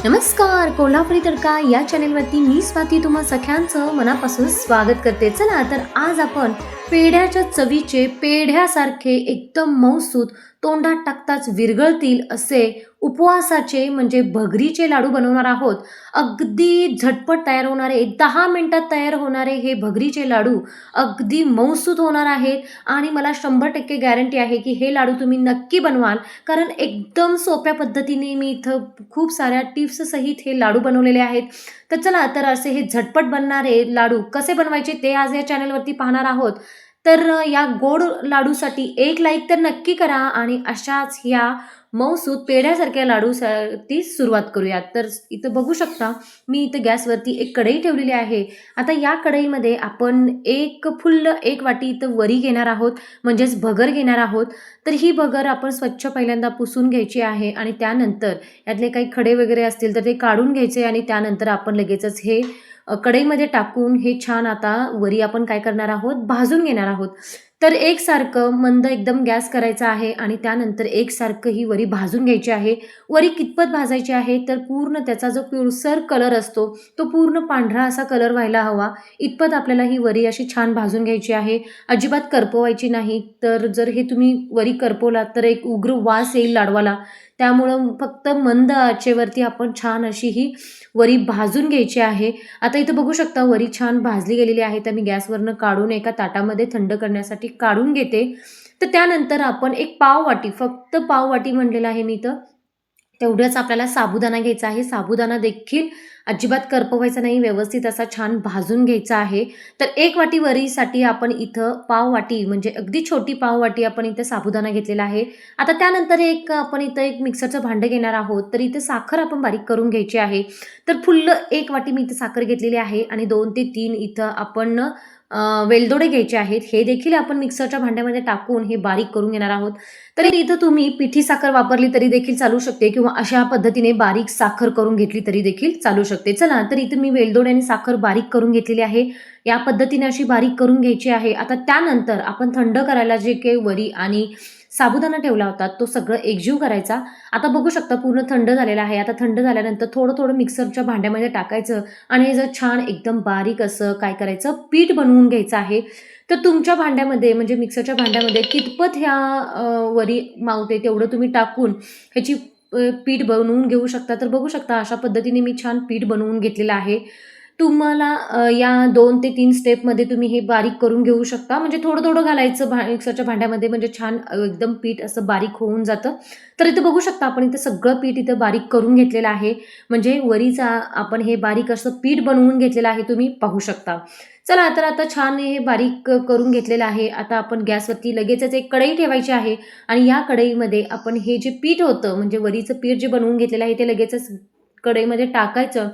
नमस्कार. कोल्हापुरी तडका या चॅनेलवरती मी स्वाती तुम्हा सख्यांचं मनापासून स्वागत करते. चला तर आज आपण पेढ्याच्या चवीचे पेढ्यासारखे एकदम मऊसूत तोंडात टाकताच विरघळतील असे उपवासाचे म्हणजे भगरीचे लाडू बनवणार आहोत. अगदी झटपट तयार होणारे 10 मिनिटात तयार होणारे हे भगरीचे लाडू अगदी मऊसूत होणार आहेत आणि मला 100% गॅरंटी आहे की हे लाडू तुम्ही नक्की बनवाल. कारण एकदम सोप्या पद्धतीने मी इथं खूप साऱ्या टिप्स सहित हे लाडू बनवलेले आहेत. तर चला तर असे हे झटपट बनणारे लाडू कसे बनवायचे ते आज या चॅनलवरती पाहणार आहोत. तर या गोड लाडूसाठी एक लाईक तर नक्की करा आणि अशाच ह्या मऊसूत पेढ्यासारख्या लाडूसाठी सुरुवात करूयात. तर इथं बघू शकता मी इथं गॅसवरती एक कढई ठेवलेली आहे. आता या कढईमध्ये आपण एक वाटी इथं वरी घेणार आहोत, म्हणजेच भगर घेणार आहोत. तर ही भगर आपण स्वच्छ पहिल्यांदा पुसून घ्यायची आहे आणि त्यानंतर यातले काही खडे वगैरे असतील तर ते काढून घ्यायचे आणि त्यानंतर आपण लगेचच हे कढईमध्ये टाकून हे छान आता वरी आपण काय करणार आहोत, भाजून घेणार आहोत. तर एकसारखं मंद एकदम गॅस करायचा आहे आणि त्यानंतर एकसारखं ही वरी भाजून घ्यायची आहे. वरी कितपत भाजायची आहे तर पूर्ण त्याचा जो पिवळसर कलर असतो तो पूर्ण पांढरा असा कलर व्हायला हवा इतपत आपल्याला ही वरी अशी छान भाजून घ्यायची आहे. अजिबात करपवायची नाही. तर जर हे तुम्ही वरी करपवलात तर एक उग्र वास येईल लाडवाला. त्यामुळं फक्त मंद आचेवरती आपण छान अशी ही वरी भाजून घ्यायची आहे. आता इथं बघू शकता वरी छान भाजली गेलेली आहे. तर मी गॅसवरनं काढून एका ताटामध्ये थंड करण्यासाठी काढून घेते. तर त्यानंतर आपण एक पाववाटी, फक्त पाववाटी म्हणलेलं आहे मी इथं, तेवढंच आपल्याला साबुदाणा घ्यायचा आहे. साबुदाणा देखील अजिबात करपवायचा नाही, व्यवस्थित असा छान भाजून घ्यायचा आहे. तर 1 वाटी वरीसाठी आपण इथं पाववाटी म्हणजे अगदी छोटी पाववाटी आपण इथं साबुदाणा घेतलेला आहे. आता त्यानंतर आपण इथं एक मिक्सरचं भांडं घेणार आहोत. तर इथं साखर आपण बारीक करून घ्यायची आहे. तर फुल्ल 1 वाटी मी इथं साखर घेतलेली आहे आणि 2 ते 3 इथं आपण वेलदोडे घ्यायचे आहेत. हे देखील आपण मिक्सरच्या भांड्यामध्ये टाकून हे बारीक करून घेणार आहोत. तर इथं तुम्ही पिठी साखर वापरली तरी देखील चालू शकते किंवा अशा पद्धतीने बारीक साखर करून घेतली तरी देखील चालू शकते. चला तर इथं मी वेलदोडे आणि साखर बारीक करून घेतलेली आहे. या पद्धतीने अशी बारीक करून घ्यायची आहे. आता त्यानंतर आपण थंड करायला जे काही वरी आणि साबुदाणा ठेवला होता तो सगळं एकजीव करायचा. आता बघू शकता पूर्ण थंड झालेला आहे. आता थंड झाल्यानंतर थोडं मिक्सरच्या भांड्यामध्ये टाकायचं आणि हे जर छान एकदम बारीक असं काय करायचं पीठ बनवून घ्यायचं आहे. तर तुमच्या भांड्यामध्ये म्हणजे मिक्सरच्या भांड्यामध्ये कितपत ह्या वरी मावते तेवढं तुम्ही टाकून ह्याची पीठ बनवून घेऊ शकता. तर बघू शकता अशा पद्धतीने मी छान पीठ बनवून घेतलेलं आहे. तुम्हाला या 2 ते 3 स्टेपमध्ये तुम्ही हे बारीक करून घेऊ शकता. म्हणजे थोडं घालायचं मिक्सरच्या भांड्यामध्ये म्हणजे छान एकदम पीठ असं बारीक होऊन जातं. तर इथं बघू शकता आपण इथं सगळं पीठ इथं बारीक करून घेतलेलं आहे. म्हणजे वरीचा आपण हे बारीक असं पीठ बनवून घेतलेलं आहे, तुम्ही पाहू शकता. चला तर आता छान हे बारीक करून घेतलेलं आहे. आता आपण गॅसवरती लगेचच एक कढई ठेवायची आहे आणि या कढईमध्ये आपण हे जे पीठ होतं म्हणजे वरीचं पीठ जे बनवून घेतलेलं आहे ते लगेचच कढईमध्ये टाकायचं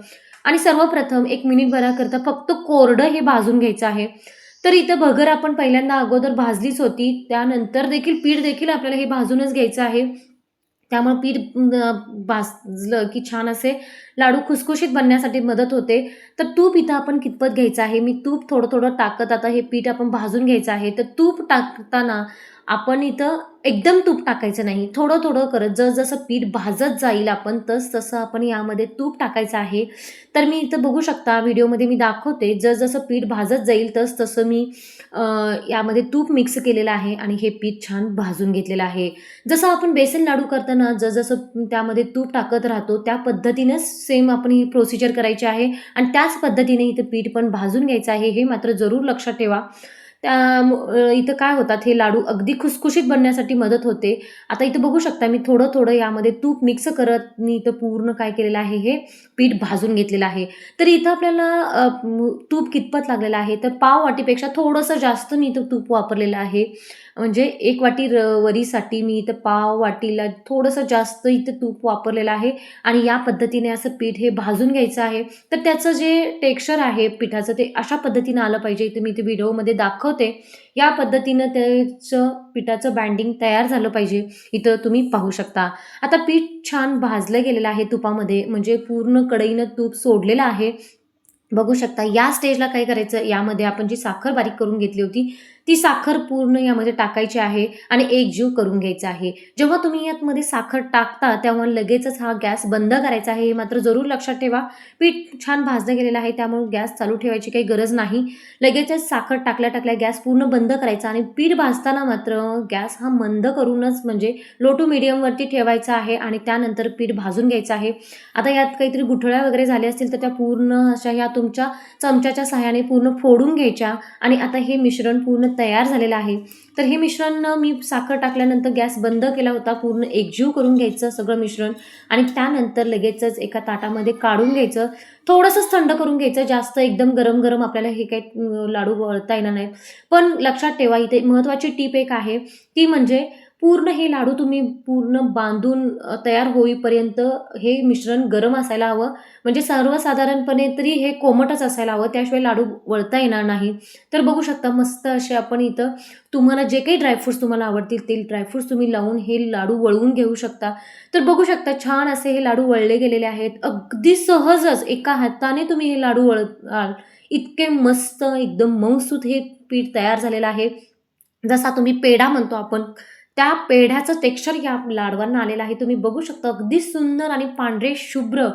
आणि सर्वप्रथम 1 मिनिटभराकरता फक्त कोरडं हे भाजून घ्यायचं आहे. तर इथं भगर आपण पहिल्यांदा अगोदर भाजलीच होती. त्यानंतर देखील पीठ देखील आपल्याला हे भाजूनच घ्यायचं आहे. त्यामुळे पीठ भाजलं की छान असे लाडू खुसखुशीत बनण्यासाठी मदत होते. तर तूप इथं आपण कितपत घ्यायचं आहे, मी तूप थोडं टाकत आता हे पीठ आपण भाजून घ्यायचं आहे. तर तूप टाकताना आपण इथं एकदम तूप टाकायचं नाही, थोडं करत जसं पीठ भाजत जाईल आपण तसं आपण यामध्ये तूप टाकायचं आहे. तर मी इथं बघू शकता व्हिडिओमध्ये मी दाखवते जसं पीठ भाजत जाईल तसं मी यामध्ये तूप मिक्स केलेलं आहे आणि हे पीठ छान भाजून घेतलेलं आहे. जसं आपण बेसन लाडू करताना जसं त्यामध्ये तूप टाकत राहतो त्या पद्धतीनेच सेम आपण ही प्रोसिजर करायची आहे आणि त्याच पद्धतीने इथं पीठ पण भाजून घ्यायचं आहे. हे मात्र जरूर लक्षात ठेवा. इथं काय होतात हे लाडू अगदी खुसखुशीत बनण्यासाठी मदत होते. आता इथं बघू शकता मी थोडं यामध्ये तूप मिक्स करत मी इथं पूर्ण काय केलेलं आहे हे पीठ भाजून घेतलेलं आहे. तर इथं आपल्याला तूप कितपत लागलेलं आहे तर पाव वाटीपेक्षा थोडंसं जास्त मी इथं तूप वापरलेलं आहे. म्हणजे 1 वाटी वरीसाठी मी इथं पाव वाटीला थोडंसं जास्त इथं तूप वापरलेलं आहे आणि या पद्धतीने असं पीठ हे भाजून घ्यायचं आहे. तर त्याचं जे टेक्स्चर आहे पिठाचं ते अशा पद्धतीनं आलं पाहिजे. इथं मी इथे व्हिडिओमध्ये दाखवते. या पद्धतीनं त्याचं पिठाचं बँडिंग तयार झालं पाहिजे. इथं तुम्ही पाहू शकता. आता पीठ छान भाजलं गेलेलं आहे तुपामध्ये म्हणजे पूर्ण कढईनं तूप सोडलेलं आहे. बघू शकता या स्टेजला काय करायचं यामध्ये आपण जी साखर बारीक करून घेतली होती ती साखर पूर्ण यामध्ये टाकायची आहे आणि एकजीव करून घ्यायचा आहे. जेव्हा तुम्ही यामध्ये साखर टाकता तेव्हा लगेचच हा गॅस बंद करायचा आहे. हे मात्र जरूर लक्षात ठेवा. पीठ छान भाजलं गेलेलं आहे त्यामुळे गॅस चालू ठेवायची काही गरज नाही. लगेचच साखर टाकल्या गॅस पूर्ण बंद करायचा आणि पीठ भाजताना मात्र गॅस हा मंद करूनच म्हणजे लो टू मीडियमवरती ठेवायचा आहे आणि त्यानंतर पीठ भाजून घ्यायचं आहे. आता यात काहीतरी गुठळ्या वगैरे झाल्या असतील तर त्या पूर्ण अशा ह्या तुमच्या चमच्याच्या सहाय्याने पूर्ण फोडून घ्यायच्या. आणि आता हे मिश्रण पूर्ण तयार झालेलं आहे. तर हे मिश्रण मी साखर टाकल्यानंतर गॅस बंद केला होता. पूर्ण एकजीव करून घ्यायचं सगळं मिश्रण आणि त्यानंतर लगेचच एका ताटामध्ये काढून घ्यायचं. थोडंसंच थंड करून घ्यायचं. जास्त एकदम गरम गरम आपल्याला हे काही लाडू वळता येणार नाही. पण लक्षात ठेवा इथे महत्त्वाची टीप एक आहे ती म्हणजे पूर्ण हे लाडू तुम्ही पूर्ण बांधून तयार होईपर्यंत हे मिश्रण गरम असायला हवं. म्हणजे सर्वसाधारणपणे तरी हे कोमटच असायला हवं, त्याशिवाय लाडू वळता येणार नाही. तर बघू शकता मस्त असे आपण इथं तुम्हाला जे काही ड्रायफ्रूट्स तुम्हाला आवडतील ते ड्रायफ्रूट्स तुम्ही लावून हे लाडू वळवून घेऊ शकता. तर बघू शकता छान असे हे लाडू वळले गेलेले आहेत. अगदी सहजच एका हाताने तुम्ही हे लाडू वळाल इतके मस्त एकदम मऊसूत हे पीठ तयार झालेलं आहे. जसा तुम्ही पेढा म्हणतो आपण त्या पेढ्याचं टेक्स्चर या लाडवांना आलेलं आहे. तुम्ही बघू शकता अगदी सुंदर आणि पांढरे शुभ्र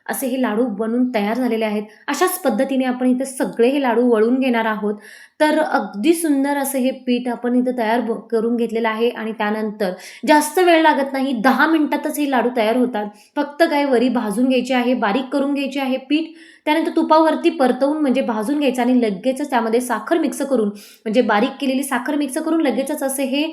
असे हे लाडू बनून तयार झालेले आहेत. अशाच पद्धतीने आपण इथे सगळे हे लाडू वळून घेणार आहोत. तर अगदी सुंदर असं हे पीठ आपण इथं तयार करून घेतलेलं आहे आणि त्यानंतर जास्त वेळ लागत नाही. 10 मिनिटातच हे लाडू तयार होतात. फक्त काय वरी भाजून घ्यायची आहे, बारीक करून घ्यायची आहे पीठ. त्यानंतर तुपावरती परतवून म्हणजे भाजून घ्यायचं आणि लगेचच त्यामध्ये साखर मिक्स करून म्हणजे बारीक केलेली साखर मिक्स करून लगेचच असे हे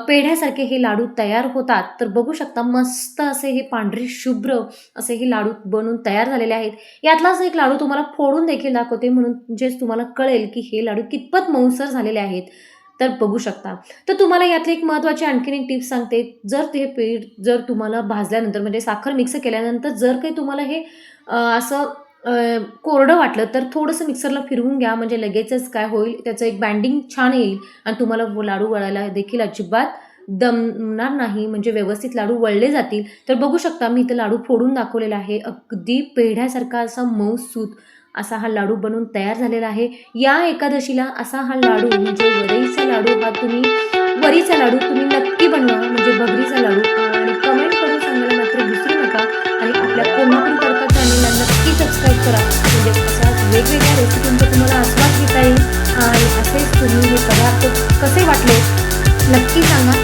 पेढ्यासारखे हे लाडू तयार होतात. तर बघू शकता मस्त असे हे पांढरे शुभ्र असे हे लाडू बनून तयार झालेले आहेत. यातलाच एक लाडू तुम्हाला फोडून देखील दाखवते म्हणजेच तुम्हाला कळेल की हे लाडू कितपत मऊसर झालेले आहेत. तर बघू शकता. तर तुम्हाला यातली एक महत्त्वाची आणखीन एक टिप्स सांगते. जर ते पीठ जर तुम्हाला भाजल्यानंतर म्हणजे साखर मिक्स केल्यानंतर जर काही तुम्हाला हे असं कोरडं वाटलं तर थोडंसं मिक्सरला फिरवून घ्या. म्हणजे लगेचच काय होईल त्याचं एक बँडिंग छान येईल आणि तुम्हाला लाडू वळायला देखील अजिबात दमणार नाही. म्हणजे व्यवस्थित लाडू वळले जातील. तर बघू शकता मी इथं लाडू फोडून दाखवलेला आहे. अगदी पेढ्यासारखा असा मऊसूत असा हा लाडू बनून तयार झालेला आहे. या एकादशीला असा हा लाडू म्हणजे वरईचा लाडू हा तुम्ही वरीचा लाडू तुम्ही नक्की बनवा. म्हणजे भगरीचा लाडू आणि कमेंट करून सांगायला मात्र विसरू नका. आणि आपल्या कोल्हापूर तडका चॅनलला नक्की सबस्क्राईब करा. म्हणजे अशा वेगवेगळ्या रेसिपींचा तुम्हाला आस्वाद घेता येईल आणि असेच तुम्ही हे पदार्थ कसे वाटले नक्की सांगा.